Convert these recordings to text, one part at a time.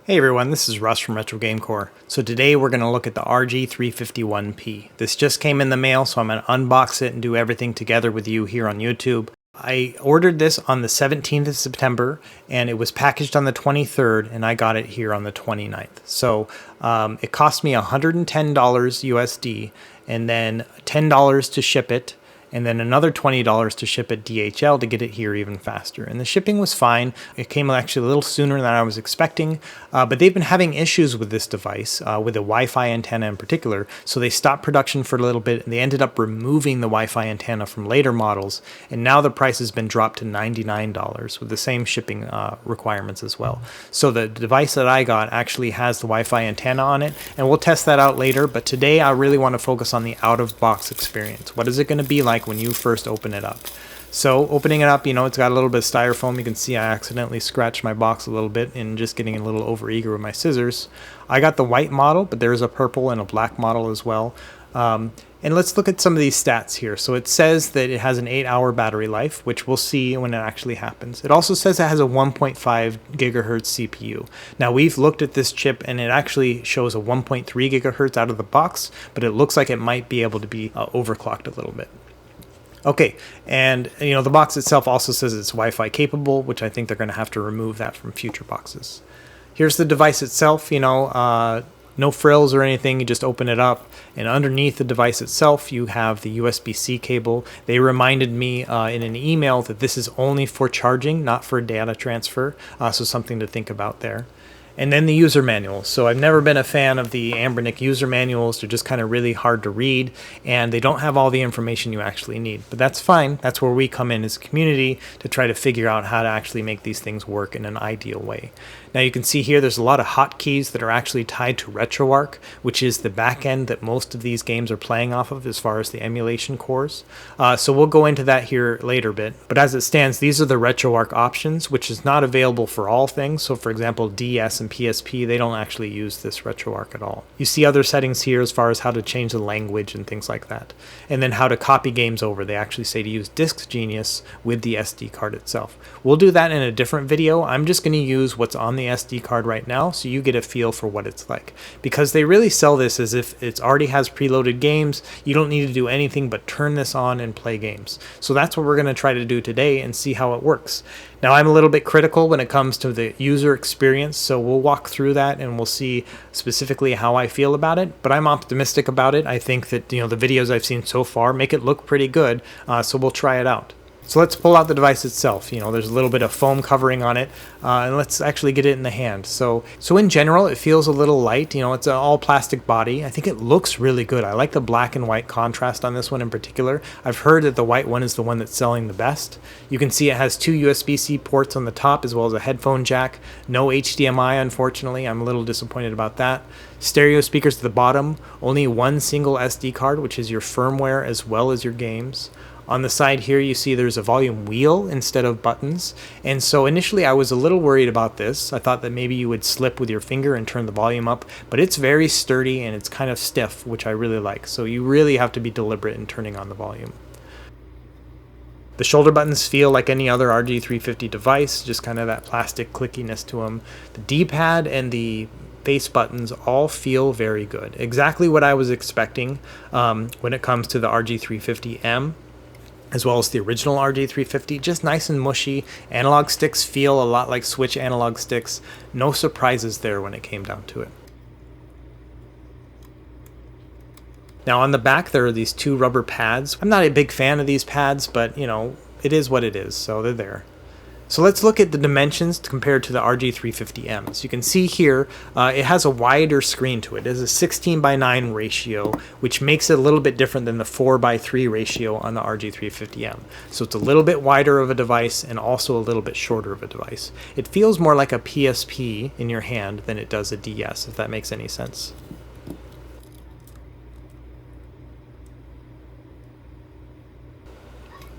Hey everyone, this is Russ from Retro Game Core. So today we're going to look at the RG351P. This just came in the mail, so I'm going to unbox it and do everything together with you here on YouTube. I ordered this on the 17th of September, and it was packaged on the 23rd, and I got it here on the 29th. So it cost me $110 USD, and then $10 to ship it, and then another $20 to ship it DHL to get it here even faster. And the shipping was fine. It came actually a little sooner than I was expecting, but they've been having issues with this device, with the Wi-Fi antenna in particular, so they stopped production for a little bit, and they ended up removing the Wi-Fi antenna from later models, and now the price has been dropped to $99 with the same shipping requirements as well. So the device that I got actually has the Wi-Fi antenna on it, and we'll test that out later, but today I really want to focus on the out-of-box experience. What is it going to be like when you first open it up? So opening it up, you know, it's got a little bit of styrofoam. You can see I accidentally scratched my box a little bit and just getting a little overeager with my scissors. I got the white model, but there's a purple and a black model as well. And let's look at some of these stats here. So it says that it has an 8-hour battery life, which we'll see when it actually happens. It also says it has a 1.5 gigahertz CPU. Now we've looked at this chip and it actually shows a 1.3 gigahertz out of the box, but it looks like it might be able to be overclocked a little bit. Okay, and you know, the box itself also says it's Wi-Fi capable, which I think they're going to have to remove that from future boxes. Here's the device itself, you know, no frills or anything, you just open it up, and underneath the device itself you have the USB-C cable. They reminded me in an email that this is only for charging, not for data transfer, so something to think about there. And then the user manual. So I've never been a fan of the Anbernic user manuals. They're just kind of really hard to read, and they don't have all the information you actually need. But that's fine. That's where we come in as a community to try to figure out how to actually make these things work in an ideal way. Now you can see here there's a lot of hotkeys that are actually tied to RetroArch, which is the backend that most of these games are playing off of as far as the emulation cores. So we'll go into that here later a bit. But as it stands, these are the RetroArch options, which is not available for all things. So for example, DS and PSP, they don't actually use this RetroArch at all. You see other settings here as far as how to change the language and things like that. And then how to copy games over. They actually say to use Disk Genius with the SD card itself. We'll do that in a different video. I'm just going to use what's on the SD card right now so you get a feel for what it's like, because they really sell this as if it already has preloaded games. You don't need to do anything but turn this on and play games. So that's what we're going to try to do today and see how it works. Now I'm a little bit critical when it comes to the user experience, so we'll walk through that and we'll see specifically how I feel about it, but I'm optimistic about it. I think that, you know, the videos I've seen so far make it look pretty good, so we'll try it out. So let's pull out the device itself. You know, there's a little bit of foam covering on it, and let's actually get it in the hand. So in general, it feels a little light. You know, it's an all plastic body. I think it looks really good. I like the black and white contrast on this one in particular. I've heard that the white one is the one that's selling the best. You can see it has two USB-C ports on the top as well as a headphone jack. No HDMI, unfortunately. I'm a little disappointed about that. Stereo speakers at the bottom. Only one single SD card, which is your firmware as well as your games. On the side here you see there's a volume wheel instead of buttons, and so initially I was a little worried about this. I thought that maybe you would slip with your finger and turn the volume up, but it's very sturdy and it's kind of stiff, which I really like, so you really have to be deliberate in turning on the volume. The shoulder buttons feel like any other RG350 device, just kind of that plastic clickiness to them. The D-pad and the face buttons all feel very good. Exactly what I was expecting when it comes to the RG350M. As well as the original RG350, just nice and mushy. Analog sticks feel a lot like Switch analog sticks. No surprises there when it came down to it. Now on the back there are these two rubber pads. I'm not a big fan of these pads, but you know, it is what it is, so they're there. So let's look at the dimensions compared to the RG350M. So you can see here, it has a wider screen to it. It has a 16:9 ratio, which makes it a little bit different than the 4:3 ratio on the RG350M. So it's a little bit wider of a device and also a little bit shorter of a device. It feels more like a PSP in your hand than it does a DS, if that makes any sense.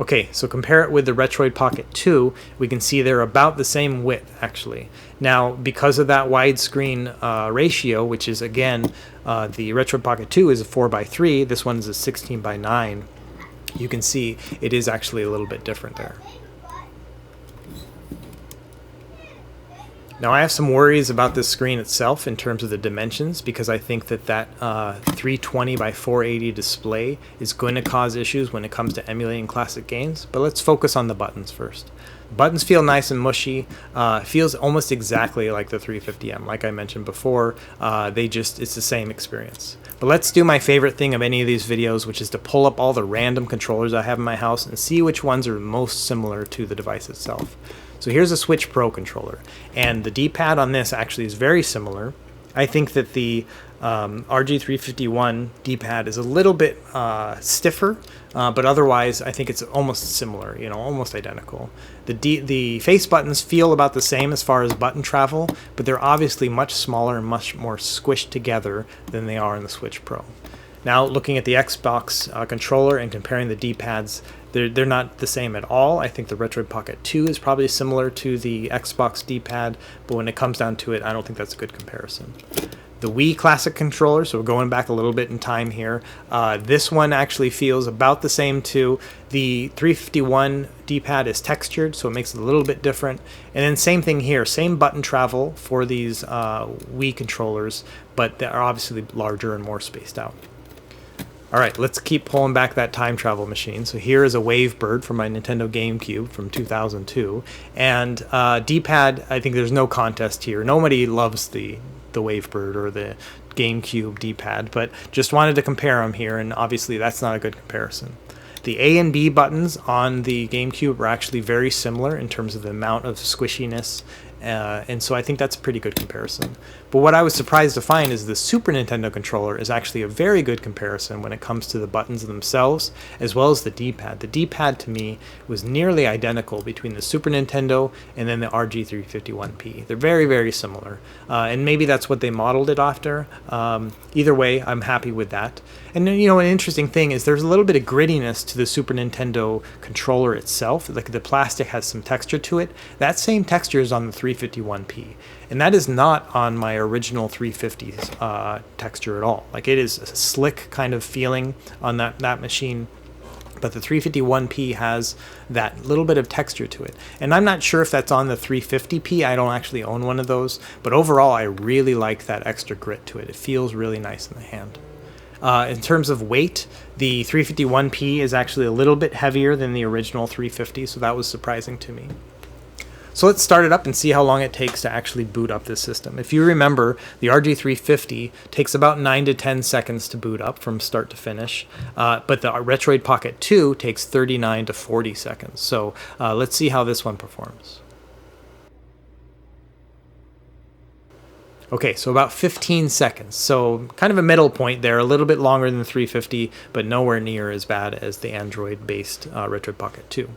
Okay, so compare it with the Retroid Pocket 2, we can see they're about the same width, actually. Now, because of that widescreen ratio, which is, again, the Retroid Pocket 2 is a 4:3, this one is a 16:9, you can see it is actually a little bit different there. Now I have some worries about this screen itself in terms of the dimensions, because I think that 320 by 480 display is going to cause issues when it comes to emulating classic games. But let's focus on the buttons first. Buttons feel nice and mushy. Feels almost exactly like the 350M. Like I mentioned before, it's the same experience. But let's do my favorite thing of any of these videos, which is to pull up all the random controllers I have in my house and see which ones are most similar to the device itself. So here's a Switch Pro controller, and the D-pad on this actually is very similar. I think that the RG351 D-pad is a little bit stiffer, but otherwise I think it's almost similar, almost identical. The face buttons feel about the same as far as button travel, but they're obviously much smaller and much more squished together than they are in the Switch Pro. Now, looking at the Xbox controller and comparing the D-pads, they're not the same at all. I think the RetroArch Pocket 2 is probably similar to the Xbox D-pad, but when it comes down to it, I don't think that's a good comparison. The Wii Classic controller, so we're going back a little bit in time here, this one actually feels about the same too. The 351 D-pad is textured, so it makes it a little bit different. And then same thing here, same button travel for these Wii controllers, but they're obviously larger and more spaced out. Alright, let's keep pulling back that time travel machine. So here is a Wavebird from my Nintendo GameCube from 2002. And D-pad, I think there's no contest here. Nobody loves the Wavebird or the GameCube D-pad, but just wanted to compare them here, and obviously that's not a good comparison. The A and B buttons on the GameCube are actually very similar in terms of the amount of squishiness, and so I think that's a pretty good comparison. But what I was surprised to find is the Super Nintendo controller is actually a very good comparison when it comes to the buttons themselves, as well as the D-pad. The D-pad to me was nearly identical between the Super Nintendo and then the RG351P. They're very, very similar, and maybe that's what they modeled it after. Either way, I'm happy with that. And then, an interesting thing is there's a little bit of grittiness to the Super Nintendo controller itself. Like the plastic has some texture to it. That same texture is on the 351P. And that is not on my original 350's texture at all. Like, it is a slick kind of feeling on that machine. But the 351P has that little bit of texture to it. And I'm not sure if that's on the 350P. I don't actually own one of those. But overall, I really like that extra grit to it. It feels really nice in the hand. In terms of weight, the 351P is actually a little bit heavier than the original 350, so that was surprising to me. So let's start it up and see how long it takes to actually boot up this system. If you remember, the RG350 takes about 9 to 10 seconds to boot up from start to finish, but the RetroArch Pocket 2 takes 39 to 40 seconds. So let's see how this one performs. Okay, so about 15 seconds. So kind of a middle point there, a little bit longer than the 350, but nowhere near as bad as the Android-based RetroArch Pocket 2.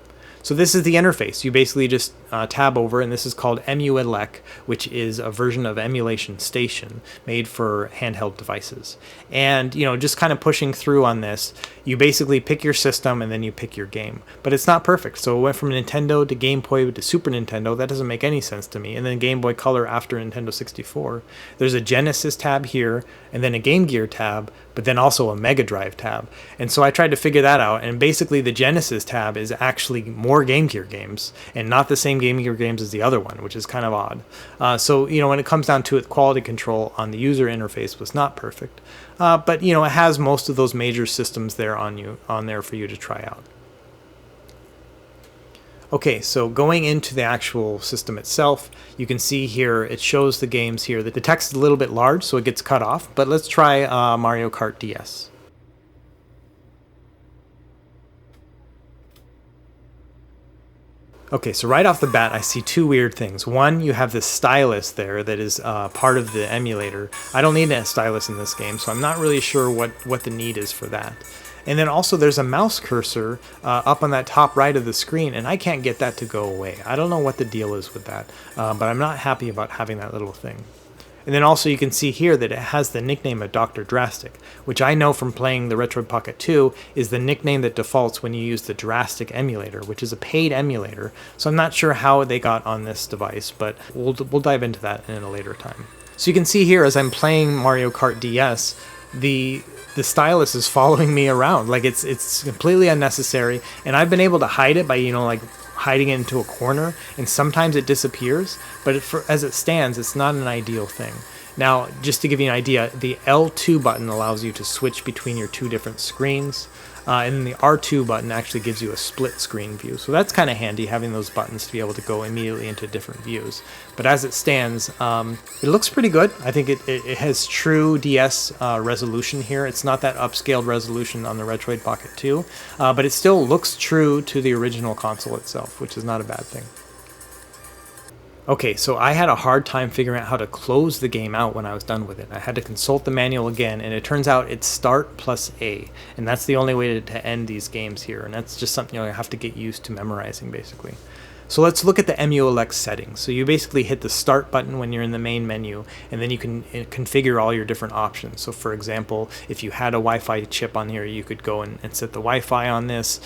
So this is the interface. You basically just tab over, and this is called EmuElec, which is a version of Emulation Station made for handheld devices. And, just kind of pushing through on this, you basically pick your system and then you pick your game. But it's not perfect. So it went from Nintendo to Game Boy to Super Nintendo. That doesn't make any sense to me. And then Game Boy Color after Nintendo 64. There's a Genesis tab here, and then a Game Gear tab, but then also a Mega Drive tab. And so I tried to figure that out, and basically the Genesis tab is actually more Game Gear games, and not the same Game Gear games as the other one, which is kind of odd. So, when it comes down to it, quality control on the user interface was not perfect. But, it has most of those major systems there on there for you to try out. Okay, so going into the actual system itself, you can see here, it shows the games here. The text is a little bit large, so it gets cut off, but let's try Mario Kart DS. Okay, so right off the bat, I see two weird things. One, you have this stylus there that is part of the emulator. I don't need a stylus in this game, so I'm not really sure what the need is for that. And then also there's a mouse cursor up on that top right of the screen, and I can't get that to go away. I don't know what the deal is with that, but I'm not happy about having that little thing. And then also you can see here that it has the nickname of Dr. DraStic, which I know from playing the RetroArch Pocket 2 is the nickname that defaults when you use the DraStic emulator, which is a paid emulator. So I'm not sure how they got on this device, but we'll dive into that in a later time. So you can see here as I'm playing Mario Kart DS, the stylus is following me around. Like it's completely unnecessary, and I've been able to hide it by, you know, like hiding it into a corner, and sometimes it disappears, but as it stands, it's not an ideal thing. Now, just to give you an idea, the L2 button allows you to switch between your two different screens, and then the R2 button actually gives you a split screen view. So that's kind of handy, having those buttons to be able to go immediately into different views. But as it stands, it looks pretty good. I think it has true DS resolution here. It's not that upscaled resolution on the Retroid Pocket 2, but it still looks true to the original console itself, which is not a bad thing. Okay, so I had a hard time figuring out how to close the game out when I was done with it. I had to consult the manual again, and it turns out it's start plus A, and that's the only way to end these games here, and that's just something you have to get used to memorizing, basically. So let's look at the EmuElec settings. So you basically hit the start button when you're in the main menu, and then you can configure all your different options. So for example, if you had a Wi-Fi chip on here, you could go and set the Wi-Fi on this.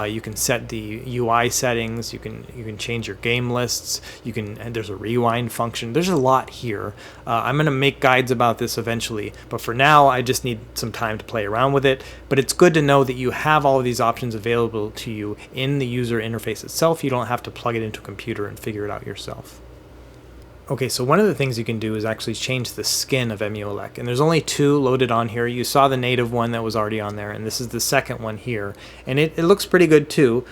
You can set the UI settings. You can change your game lists. And there's a rewind function. There's a lot here. I'm going to make guides about this eventually, but for now I just need some time to play around with it. But it's good to know that you have all of these options available to you in the user interface itself. You don't have to plug it into a computer and figure it out yourself. Okay, so one of the things you can do is actually change the skin of EmuElec, and there's only two loaded on here. You saw the native one that was already on there, and this is the second one here, and it looks pretty good too.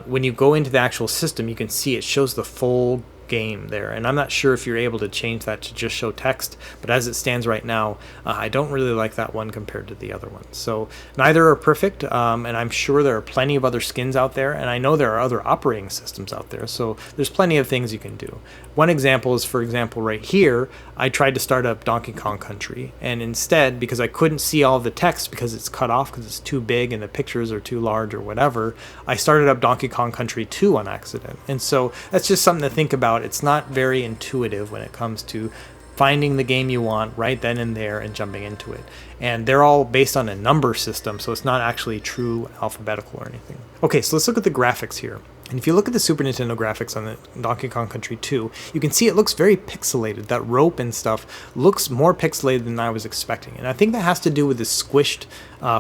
When you go into the actual system, you can see it shows the full game there, and I'm not sure if you're able to change that to just show text, but as it stands right now, I don't really like that one compared to the other ones. So neither are perfect, and I'm sure there are plenty of other skins out there, and I know there are other operating systems out there, so there's plenty of things you can do. One example is, for example, right here, I tried to start up Donkey Kong Country, and instead, because I couldn't see all the text because it's cut off because it's too big and the pictures are too large or whatever, I started up Donkey Kong Country 2 on accident. And so that's just something to think about. It's not very intuitive when it comes to finding the game you want right then and there and jumping into it. And they're all based on a number system, so it's not actually true alphabetical or anything. Okay, so let's look at the graphics here. And if you look at the Super Nintendo graphics on the Donkey Kong Country 2, you can see it looks very pixelated. That rope and stuff looks more pixelated than I was expecting. And I think that has to do with the squished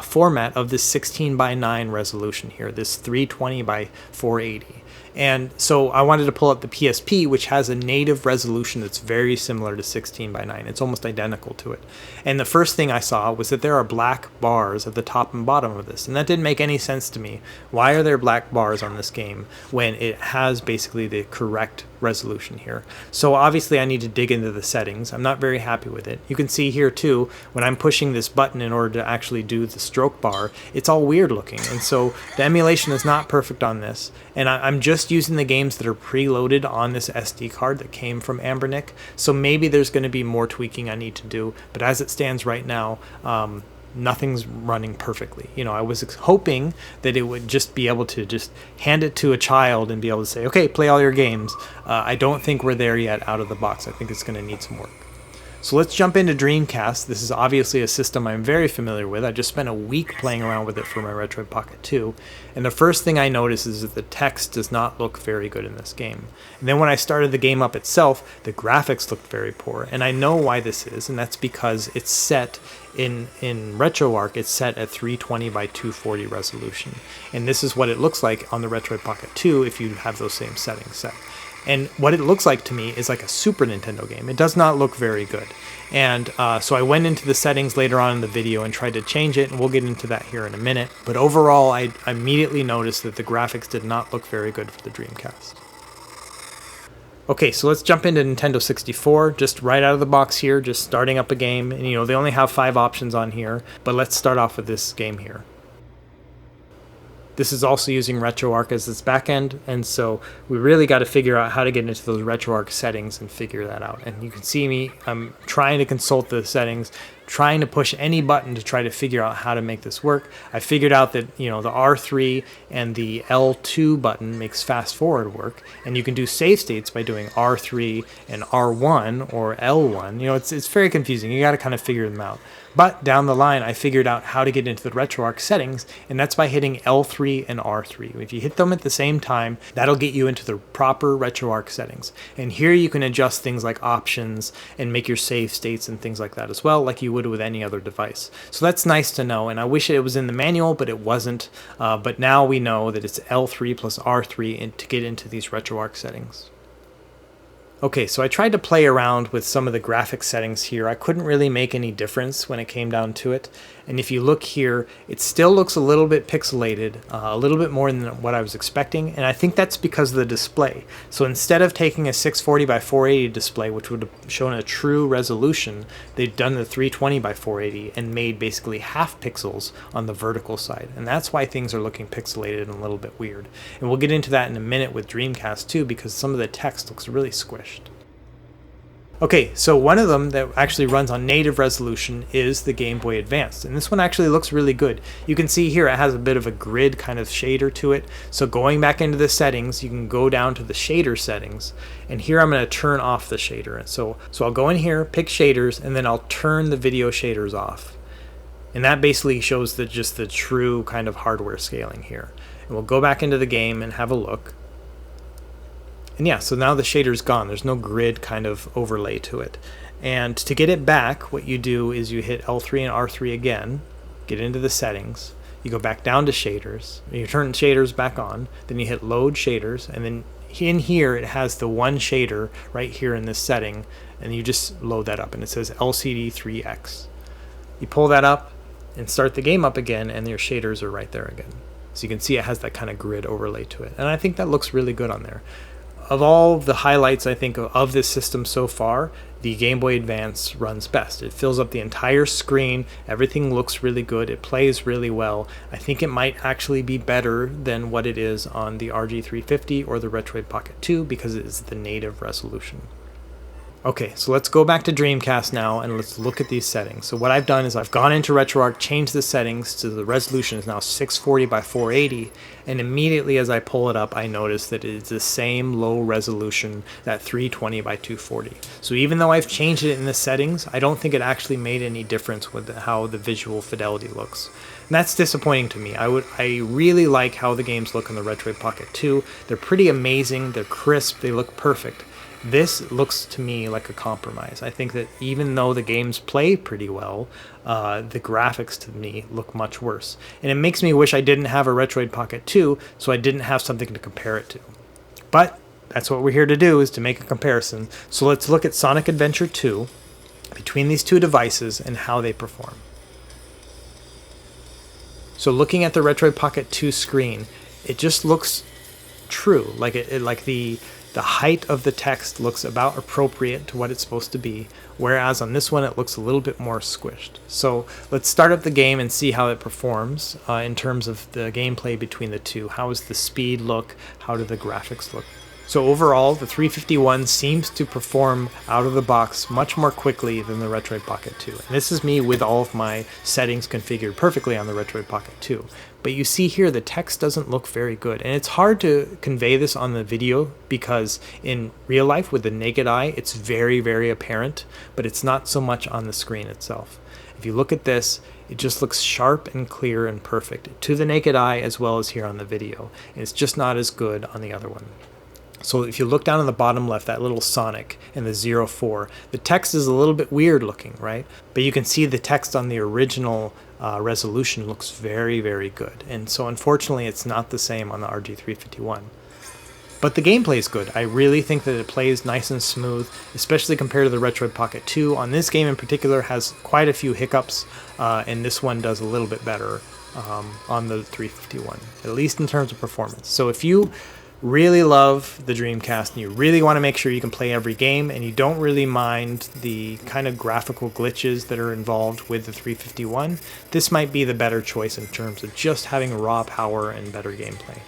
format of this 16:9 resolution here, this 320x480. And so I wanted to pull up the PSP, which has a native resolution that's very similar to 16:9. It's almost identical to it. And the first thing I saw was that there are black bars at the top and bottom of this. And that didn't make any sense to me. Why are there black bars on this game when it has basically the correct resolution here? So obviously I need to dig into the settings. I'm not very happy with it. You can see here too, when I'm pushing this button in order to actually do the stroke bar, it's all weird looking. And so the emulation is not perfect on this. And I'm just using the games that are preloaded on this SD card that came from Ambernick. So maybe there's going to be more tweaking I need to do. But as it stands right now, nothing's running perfectly. You know, I was hoping that it would just be able to just hand it to a child and be able to say, okay, play all your games. I don't think we're there yet out of the box. I think it's going to need some work. So let's jump into Dreamcast. This is obviously a system I'm very familiar with. I just spent a week playing around with it for my Retroid Pocket 2. And the first thing I noticed is that the text does not look very good in this game. And then when I started the game up itself, the graphics looked very poor. And I know why this is, and that's because it's set in RetroArch, it's set at 320x240 resolution. And this is what it looks like on the Retroid Pocket 2 if you have those same settings set. And what it looks like to me is like a Super Nintendo game. It does not look very good. And so I went into the settings later on in the video and tried to change it, and we'll get into that here in a minute. But overall, I immediately noticed that the graphics did not look very good for the Dreamcast. Okay, so let's jump into Nintendo 64, just right out of the box here, just starting up a game. And you know, they only have 5 options on here, but let's start off with this game here. This is also using RetroArch as its backend, and so we really got to figure out how to get into those RetroArch settings and figure that out. And you can see me, I'm trying to consult the settings, trying to push any button to try to figure out how to make this work. I figured out that, you know, the R3 and the L2 button makes fast forward work, and you can do save states by doing R3 and R1 or L1. You know, it's very confusing. You got to kind of figure them out. But down the line, I figured out how to get into the RetroArch settings, and that's by hitting L3 and R3. If you hit them at the same time, that'll get you into the proper RetroArch settings. And here you can adjust things like options and make your save states and things like that as well, like you would with any other device. So that's nice to know, and I wish it was in the manual, but it wasn't. But now we know that it's L3 plus R3 to get into these RetroArch settings. Okay, so I tried to play around with some of the graphics settings here. I couldn't really make any difference when it came down to it. And if you look here, it still looks a little bit pixelated, a little bit more than what I was expecting. And I think that's because of the display. So instead of taking a 640 by 480 display, which would have shown a true resolution, they've done the 320 by 480 and made basically half pixels on the vertical side. And that's why things are looking pixelated and a little bit weird. And we'll get into that in a minute with Dreamcast too, because some of the text looks really squished. Okay, so one of them that actually runs on native resolution is the Game Boy Advance, and this one actually looks really good. You can see here it has a bit of a grid kind of shader to it, so going back into the settings, you can go down to the shader settings, and here I'm going to turn off the shader. So I'll go in here, pick shaders, and then I'll turn the video shaders off. And that basically shows just the true kind of hardware scaling here. And we'll go back into the game and have a look. And yeah, so now the shader's gone. There's no grid kind of overlay to it. And to get it back, what you do is you hit L3 and R3 again, get into the settings, you go back down to shaders, you turn shaders back on, then you hit load shaders, and then in here it has the one shader right here in this setting, and you just load that up, and it says LCD3X. You pull that up and start the game up again, and your shaders are right there again. So you can see it has that kind of grid overlay to it. And I think that looks really good on there. Of all the highlights, I think, of this system so far, the Game Boy Advance runs best. It fills up the entire screen, everything looks really good, it plays really well. I think it might actually be better than what it is on the RG350 or the Retroid Pocket 2 because it is the native resolution. Okay, so let's go back to Dreamcast now and let's look at these settings. So what I've done is I've gone into RetroArch, changed the settings to the resolution is now 640 by 480, and immediately as I pull it up, I notice that it's the same low resolution, that 320 by 240. So even though I've changed it in the settings, I don't think it actually made any difference with how the visual fidelity looks. And that's disappointing to me. I really like how the games look on the Retroid Pocket 2. They're pretty amazing, they're crisp, they look perfect. This looks to me like a compromise. I think that even though the games play pretty well, the graphics to me look much worse. And it makes me wish I didn't have a Retroid Pocket 2, so I didn't have something to compare it to. But that's what we're here to do, is to make a comparison. So let's look at Sonic Adventure 2 between these two devices and how they perform. So looking at the Retroid Pocket 2 screen, it just looks true, like the height of the text looks about appropriate to what it's supposed to be, whereas on this one it looks a little bit more squished. So let's start up the game and see how it performs in terms of the gameplay between the two. How does the speed look? How do the graphics look? So overall, the 351 seems to perform out of the box much more quickly than the Retroid Pocket 2. And this is me with all of my settings configured perfectly on the Retroid Pocket 2. But you see here the text doesn't look very good. And it's hard to convey this on the video because in real life with the naked eye, it's very, very apparent, but it's not so much on the screen itself. If you look at this, it just looks sharp and clear and perfect to the naked eye as well as here on the video. And it's just not as good on the other one. So if you look down on the bottom left, that little Sonic and the 04, the text is a little bit weird looking, right? But you can see the text on the original resolution looks very, very good. And so unfortunately, it's not the same on the RG351. But the gameplay is good. I really think that it plays nice and smooth, especially compared to the Retroid Pocket 2. On this game in particular has quite a few hiccups, and this one does a little bit better on the 351, at least in terms of performance. So if you really love the Dreamcast and you really want to make sure you can play every game and you don't really mind the kind of graphical glitches that are involved with the 351, this might be the better choice in terms of just having raw power and better gameplay.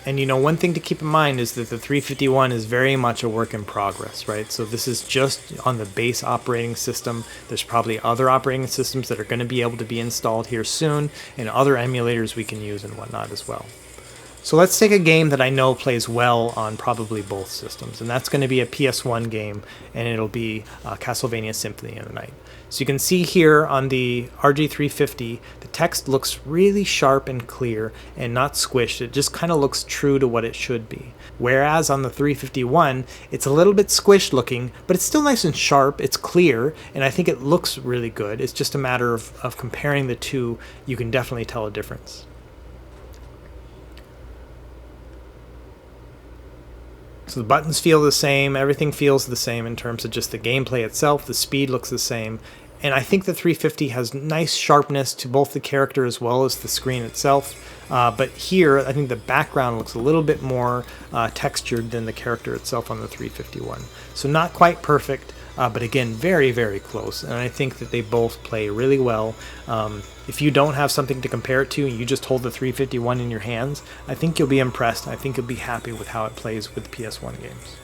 And you know, one thing to keep in mind is that the 351 is very much a work in progress, right? So this is just on the base operating system. There's probably other operating systems that are going to be able to be installed here soon and other emulators we can use and whatnot as well. So let's take a game that I know plays well on probably both systems, and that's going to be a PS1 game, and it'll be Castlevania Symphony of the Night. So you can see here on the RG350, the text looks really sharp and clear and not squished. It just kind of looks true to what it should be. Whereas on the 351, it's a little bit squished looking, but it's still nice and sharp, it's clear, and I think it looks really good. It's just a matter of comparing the two. You can definitely tell a difference. So the buttons feel the same, everything feels the same in terms of just the gameplay itself, the speed looks the same, and I think the 350 has nice sharpness to both the character as well as the screen itself, but here I think the background looks a little bit more textured than the character itself on the 351. So not quite perfect, but again, very, very close, and I think that they both play really well. If you don't have something to compare it to and you just hold the 351 in your hands, I think you'll be impressed. I think you'll be happy with how it plays with PS1 games.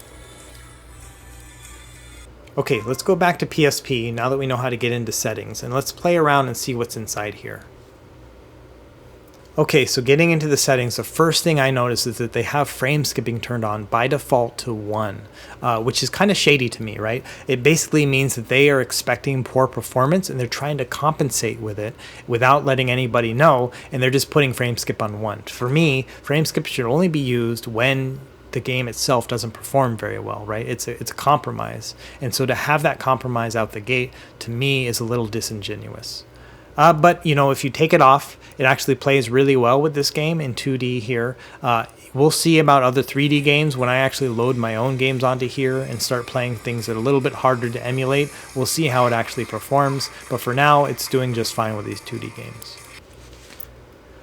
Okay, let's go back to PSP now that we know how to get into settings, and let's play around and see what's inside here. Okay, so getting into the settings, the first thing I notice is that they have frame skipping turned on by default to 1, which is kind of shady to me, right? It basically means that they are expecting poor performance and they're trying to compensate with it without letting anybody know, and they're just putting frame skip on 1. For me, frame skip should only be used when the game itself doesn't perform very well, right? It's a compromise, and so to have that compromise out the gate, to me, is a little disingenuous. But, you know, if you take it off, it actually plays really well with this game in 2D here. We'll see about other 3D games when I actually load my own games onto here and start playing things that are a little bit harder to emulate. We'll see how it actually performs, but for now, it's doing just fine with these 2D games.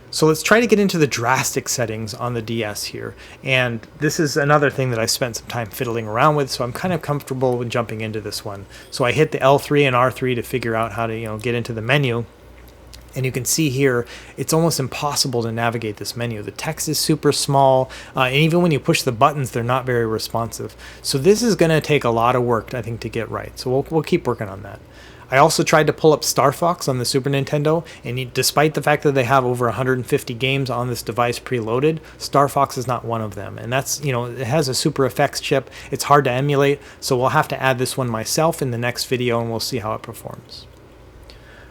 So let's try to get into the DraStic settings on the DS here, and this is another thing that I spent some time fiddling around with, so I'm kind of comfortable with jumping into this one. So I hit the L3 and R3 to figure out how to, get into the menu. And you can see here, it's almost impossible to navigate this menu. The text is super small, and even when you push the buttons, they're not very responsive. So this is going to take a lot of work, I think, to get right. So we'll keep working on that. I also tried to pull up Star Fox on the Super Nintendo, and despite the fact that they have over 150 games on this device preloaded, Star Fox is not one of them. And that's, it has a Super Effects chip. It's hard to emulate, so we'll have to add this one myself in the next video, and we'll see how it performs.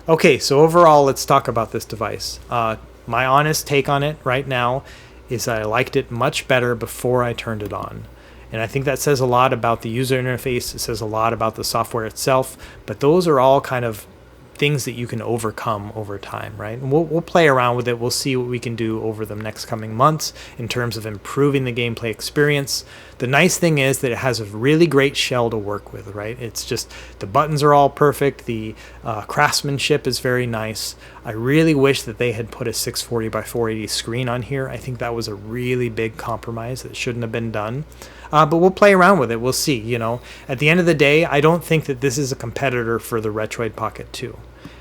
Okay, so overall, let's talk about this device. My honest take on it right now is that I liked it much better before I turned it on. And I think that says a lot about the user interface, it says a lot about the software itself, but those are all kind of things that you can overcome over time, right? And we'll play around with it. We'll see what we can do over the next coming months in terms of improving the gameplay experience. The nice thing is that it has a really great shell to work with, right? It's just the buttons are all perfect. The craftsmanship is very nice. I really wish that they had put a 640 by 480 screen on here. I think that was a really big compromise that shouldn't have been done. But we'll play around with it. We'll see, At the end of the day, I don't think that this is a competitor for the Retroid Pocket 2.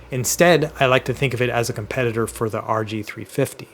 Instead, I like to think of it as a competitor for the RG350.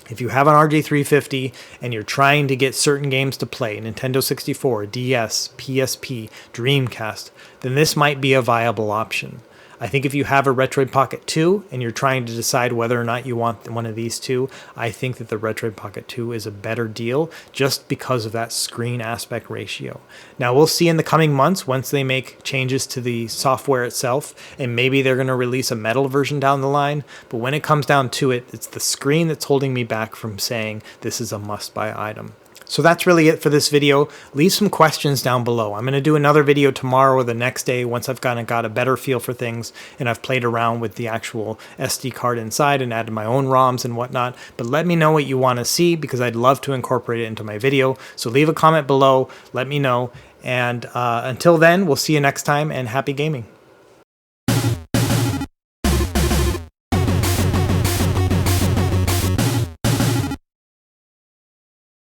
If you have an RG350 and you're trying to get certain games to play, Nintendo 64, DS, PSP, Dreamcast, then this might be a viable option. I think if you have a Retroid Pocket 2 and you're trying to decide whether or not you want one of these two, I think that the Retroid Pocket 2 is a better deal just because of that screen aspect ratio. Now we'll see in the coming months once they make changes to the software itself, and maybe they're going to release a metal version down the line, but when it comes down to it, it's the screen that's holding me back from saying this is a must-buy item. So that's really it for this video. Leave some questions down below. I'm going to do another video tomorrow or the next day once I've kind of got a better feel for things and I've played around with the actual SD card inside and added my own ROMs and whatnot. But let me know what you want to see because I'd love to incorporate it into my video. So leave a comment below, let me know. And until then, we'll see you next time, and happy gaming.